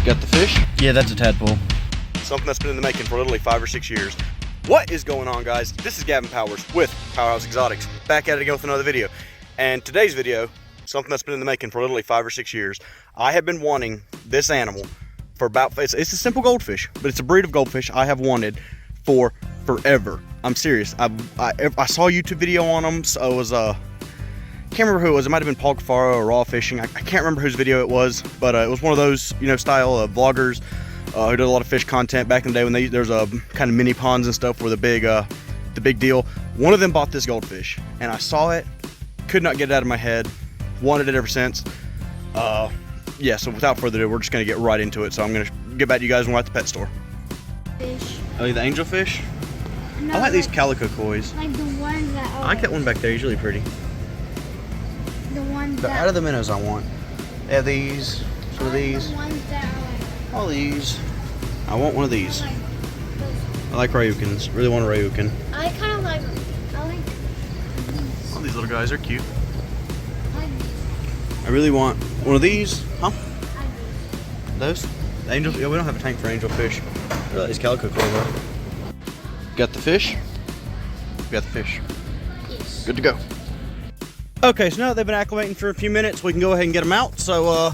Got the fish? Yeah, that's a tadpole. Something that's been in the making for literally 5 or 6 years. What is going on, guys? This is Gavin Powers with Powerhouse Exotics, back at it again with another video. And today's video, something that's been in the making for literally 5 or 6 years. I have been wanting this animal for about, it's a simple goldfish, but it's a breed of goldfish I have wanted for forever. I'm serious. I saw a YouTube video on them, so it was, can't remember who it was. It might have been Paul Cafaro or Raw Fishing. I can't remember whose video it was, but it was one of those, you know, style of vloggers who did a lot of fish content back in the day when there's a kind of mini ponds and stuff were the big deal. One of them bought this goldfish, and I saw it, could not get it out of my head, wanted it ever since. Yeah, so without further ado, we're just gonna get right into it. So I'm gonna get back to you guys when we're at the pet store. Fish. Oh, the angelfish? No, I like these calico kois. Like the ones that are. I like that one back there, he's really pretty. The ones But that. out of the minnows I want. They have these, some of these, The ones that are like. all these. I want one of these. Like those. I like Ryukins, really want a Ryukin. I kind of like. I like these. All these little guys are cute. I like these. I really want one of these. Huh? I like Those? The angels? Yeah, we don't have a tank for angelfish. I like these calico koi though. Got the fish? Got the fish. these. Yes. Good to go. Okay, so now that they've been acclimating for a few minutes, we can go ahead and get them out. So,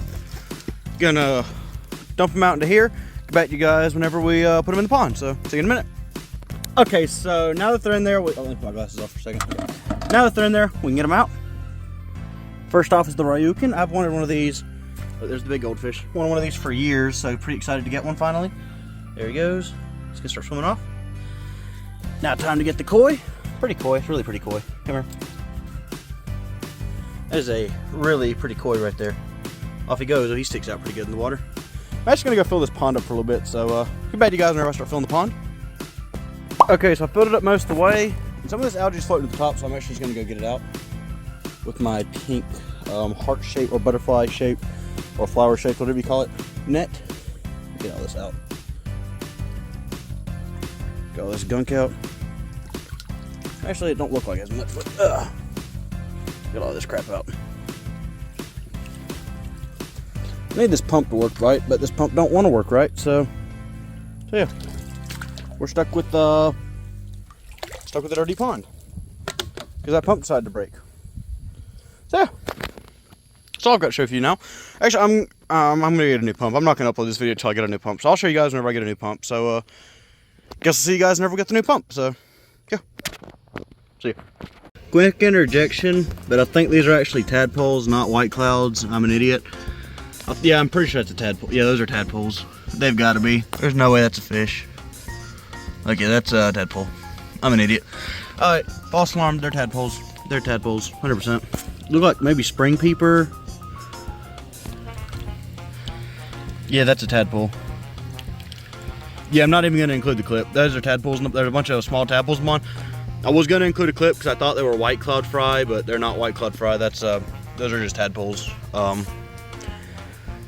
gonna dump them out into here. Get back to you guys whenever we put them in the pond. So, see you in a minute. Okay, so now that they're in there, let me put my glasses off for a second. Now that they're in there, we can get them out. First off is the Ryukin. I've wanted one of these. Oh, there's the big goldfish. Wanted one of these for years, so pretty excited to get one finally. There he goes. He's gonna start swimming off. Now time to get the koi. Pretty koi, it's really pretty koi. Come here. That is a really pretty koi right there. Off he goes. Oh, he sticks out pretty good in the water. I'm actually gonna go fill this pond up for a little bit, so get back to you guys whenever I start filling the pond. Okay, so I filled it up most of the way. And some of this algae is floating to the top, so I'm actually just gonna go get it out with my pink heart shape or butterfly shape or flower shape, whatever you call it, net. Get all this out. Get all this gunk out. Actually, it don't look like as much, but get all this crap out. I need this pump to work right, but this pump don't want to work right, so yeah, we're stuck with a dirty pond because that pump decided to break. So yeah, that's all I've got to show for you now. Actually, I'm gonna get a new pump. I'm not gonna upload this video until I get a new pump, so I'll show you guys whenever I get a new pump. So guess I'll see you guys whenever we get the new pump. So yeah, see ya. Quick interjection, but I think these are actually tadpoles, not white clouds. I'm an idiot. Yeah, I'm pretty sure that's a tadpole. Yeah, those are tadpoles. They've got to be. There's no way that's a fish. Okay, that's a tadpole. I'm an idiot. Alright, false alarm. They're tadpoles. They're tadpoles, 100%. Look like maybe spring peeper. Yeah, that's a tadpole. Yeah, I'm not even going to include the clip. Those are tadpoles. There's a bunch of small tadpoles in one. I was going to include a clip because I thought they were white cloud fry, but they're not white cloud fry. That's those are just tadpoles.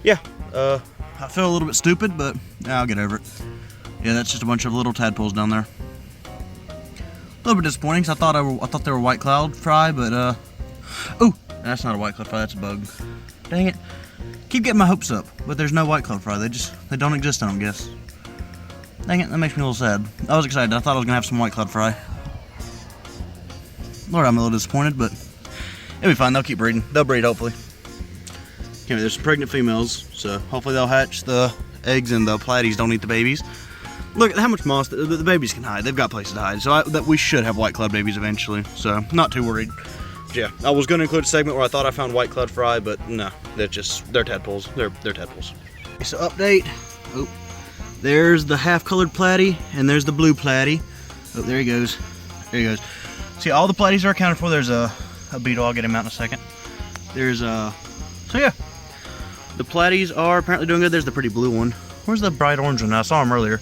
Yeah, I feel a little bit stupid, but I'll get over it. Yeah, that's just a bunch of little tadpoles down there. A little bit disappointing because I thought they were white cloud fry, but oh, that's not a white cloud fry. That's a bug. Dang it! Keep getting my hopes up, but there's no white cloud fry. They don't exist, I don't guess. Dang it, that makes me a little sad. I was excited. I thought I was gonna have some white cloud fry. Lord, I'm a little disappointed, but it'll be fine. They'll keep breeding. They'll breed, hopefully. Okay, there's some pregnant females, so hopefully they'll hatch the eggs and the platies don't eat the babies. Look at how much moss the babies can hide. They've got places to hide, so that we should have white cloud babies eventually, so not too worried. But yeah, I was going to include a segment where I thought I found white cloud fry, but no, they're tadpoles. They're tadpoles. Okay, so update. Oh, there's the half-colored platy, and there's the blue platy. Oh, there he goes. There he goes. See, all the platies are accounted for. There's a beetle. I'll get him out in a second. There's so yeah. The platies are apparently doing good. There's the pretty blue one. Where's the bright orange one? I saw him earlier.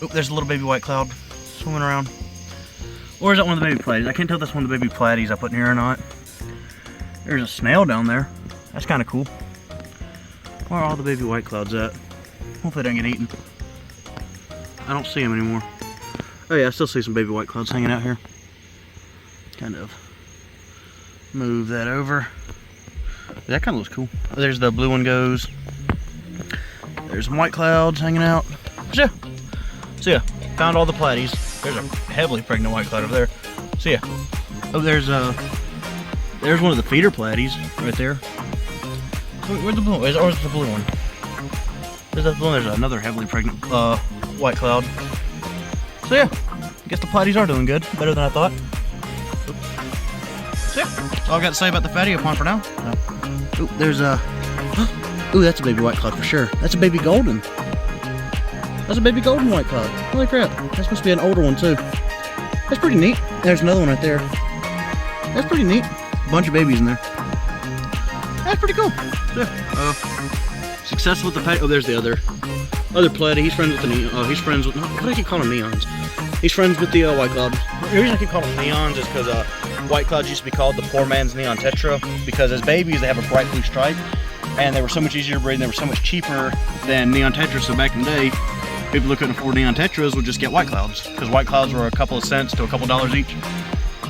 Oh, there's a little baby white cloud swimming around. Or is that one of the baby platies? I can't tell if that's one of the baby platies I put in here or not. There's a snail down there. That's kind of cool. Where are all the baby white clouds at? Hopefully they don't get eaten. I don't see them anymore. Oh yeah, I still see some baby white clouds hanging out here. Kind of move that over. That kind of looks cool. There's the blue one goes. There's some white clouds hanging out. So yeah, found all the platies. There's a heavily pregnant white cloud over there. So yeah. Oh, there's one of the feeder platies right there. Where's the blue one? Where's the blue one? There's that blue one. There's another heavily pregnant white cloud. So yeah, I guess the platies are doing good. Better than I thought. So yeah, that's all I got to say about the fatty pond for now. Ooh, there's a... Ooh, that's a baby white cloud for sure. That's a baby golden. That's a baby golden white cloud. Holy crap. That's supposed to be an older one too. That's pretty neat. There's another one right there. That's pretty neat. A bunch of babies in there. That's pretty cool. Yeah. Successful with the patty. Oh, there's the other platy. He's friends with the neon. He's friends with... What do I keep calling them? Neons? He's friends with the white cloud. The reason I keep calling them neons is because white clouds used to be called the poor man's neon tetra, because as babies they have a bright blue stripe, and they were so much easier to breed and they were so much cheaper than neon tetras. So back in the day, people who couldn't afford neon tetras would just get white clouds, because white clouds were a couple of cents to a couple dollars each.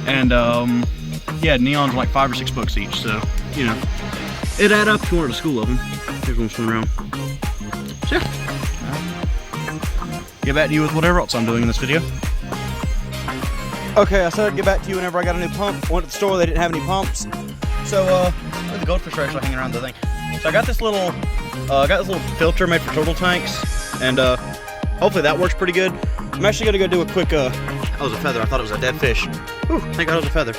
And yeah, neons were like $5 or $6 each. So, you know, it added up if you wanted a school of them. Here's one swimming around. So yeah. Get back to you with whatever else I'm doing in this video. Okay, I said I'd get back to you whenever I got a new pump. Went to the store, they didn't have any pumps. So, the goldfish are actually hanging around the thing. So I got this little filter made for turtle tanks, and hopefully that works pretty good. I'm actually gonna go do a quick, that was a feather, I thought it was a dead fish. Whew, thank God it was a feather.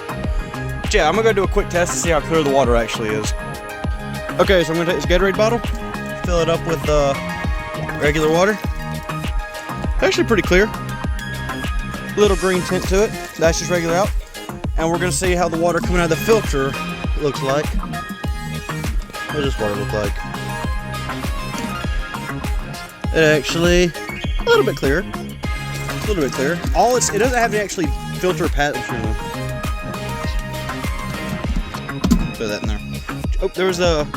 But yeah, I'm gonna go do a quick test to see how clear the water actually is. Okay, so I'm gonna take this Gatorade bottle, fill it up with regular water. Actually pretty clear. Little green tint to it. That's just regular out. And we're gonna see how the water coming out of the filter looks like. What does this water look like? It actually a little bit clearer. A little bit clearer. It doesn't have to actually filter past. Throw that in there. Oh, there was a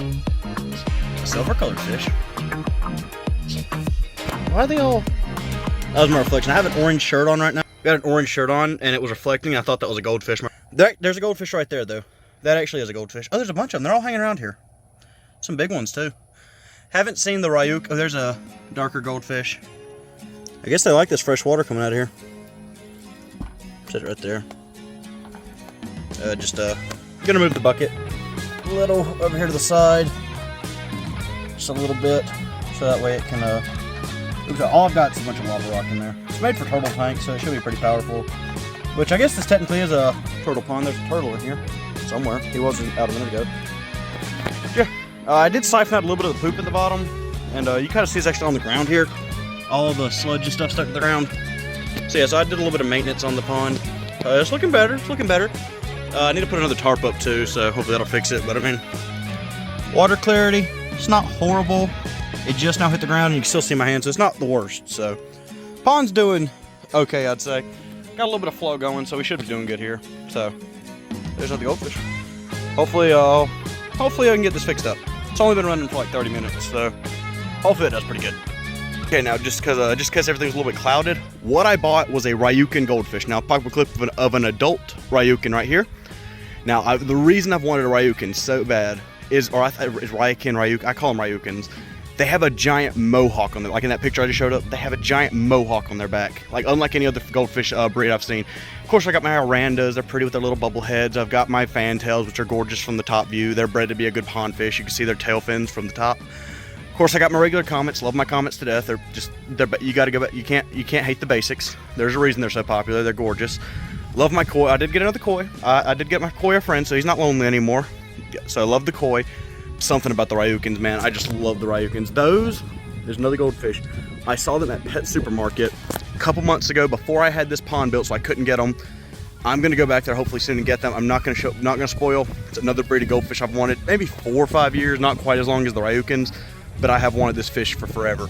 silver colored fish. Why are they all? That was my reflection. I have an orange shirt on right now. Got an orange shirt on and it was reflecting. I thought that was a goldfish. There's a goldfish right there though. That actually is a goldfish. Oh, there's a bunch of them. They're all hanging around here. Some big ones too. Haven't seen the Ryuk. Oh, there's a darker goldfish. I guess they like this fresh water coming out of here. Sit right there. Gonna move the bucket a little over here to the side. Just a little bit. So that way it can, all I've got is a bunch of lava rock in there. It's made for turtle tanks, so it should be pretty powerful. Which I guess this technically is a turtle pond. There's a turtle in here somewhere. He wasn't out a minute ago. Yeah, I did siphon out a little bit of the poop at the bottom, and you kind of see it's actually on the ground here. All the sludge and stuff stuck to the ground. So yeah, so I did a little bit of maintenance on the pond. It's looking better. It's looking better. I need to put another tarp up too, so hopefully that'll fix it. But I mean, water clarity, it's not horrible. It just now hit the ground and you can still see my hand, so it's not the worst. So pond's doing okay, I'd say. Got a little bit of flow going, so we should be doing good here. So there's another goldfish. Hopefully I can get this fixed up. It's only been running for like 30 minutes, so hopefully it does pretty good. Okay, now just because everything's a little bit clouded, what I bought was a Ryukin goldfish. Now I'll pop a clip of an adult Ryukin right here. Now the reason I've wanted a Ryukin so bad is Ryukin, I call them Ryukins. They have a giant mohawk on them. Like in that picture I just showed up, they have a giant mohawk on their back. Like unlike any other goldfish breed I've seen. Of course I got my Arandas, they're pretty with their little bubble heads. I've got my fantails, which are gorgeous from the top view. They're bred to be a good pond fish. You can see their tail fins from the top. Of course I got my regular comets, love my comets to death. You gotta go back, you can't hate the basics. There's a reason they're so popular, they're gorgeous. Love my koi, I did get another koi. I did get my koi a friend, so he's not lonely anymore. So I love the koi. Something about the Ryukins, man. I just love the Ryukins. There's another goldfish. I saw them at Pet Supermarket a couple months ago before I had this pond built, so I couldn't get them. I'm gonna go back there hopefully soon and get them. I'm not gonna spoil. It's another breed of goldfish I've wanted maybe 4 or 5 years, not quite as long as the Ryukins, but I have wanted this fish for forever.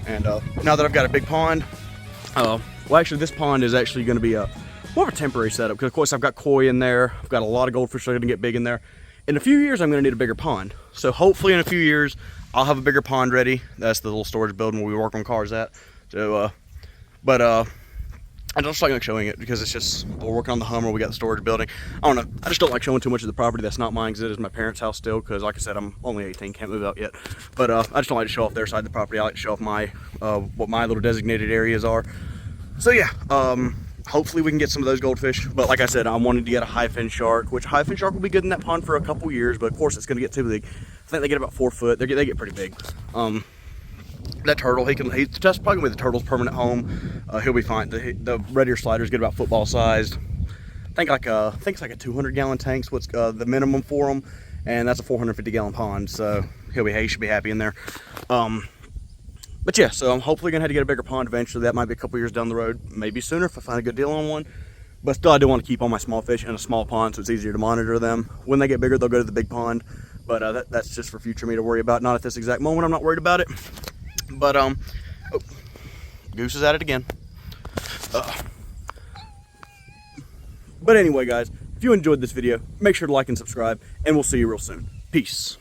And now that I've got a big pond, well actually this pond is actually gonna be more of a temporary setup, because of course I've got koi in there. I've got a lot of goldfish that are gonna get big in there. In a few years, I'm gonna need a bigger pond. So hopefully in a few years, I'll have a bigger pond ready. That's the little storage building where we work on cars at. So, I just don't like showing it because it's just, we're working on the Hummer, we got the storage building. I don't know, I just don't like showing too much of the property that's not mine, because it is my parents' house still, because like I said, I'm only 18, can't move out yet. But I just don't like to show off their side of the property. I like to show off my, what my little designated areas are. So yeah, hopefully we can get some of those goldfish. But like I said, I wanted to get a high fin shark, which a high fin shark will be good in that pond for a couple years, but of course it's gonna get too big. I think they get about 4 foot, they get pretty big. That turtle, that's probably gonna be the turtle's permanent home. He'll be fine. The red ear sliders get about football sized. I think it's like a 200 gallon tank's what's the minimum for them, and that's a 450 gallon pond. So he should be happy in there. But yeah, so I'm hopefully gonna have to get a bigger pond eventually. That might be a couple years down the road, maybe sooner if I find a good deal on one. But still, I do want to keep all my small fish in a small pond, so it's easier to monitor them. When they get bigger, they'll go to the big pond. But that's just for future me to worry about. Not at this exact moment. I'm not worried about it. But oh, Goose is at it again. But anyway, guys, if you enjoyed this video, make sure to like and subscribe, and we'll see you real soon. Peace.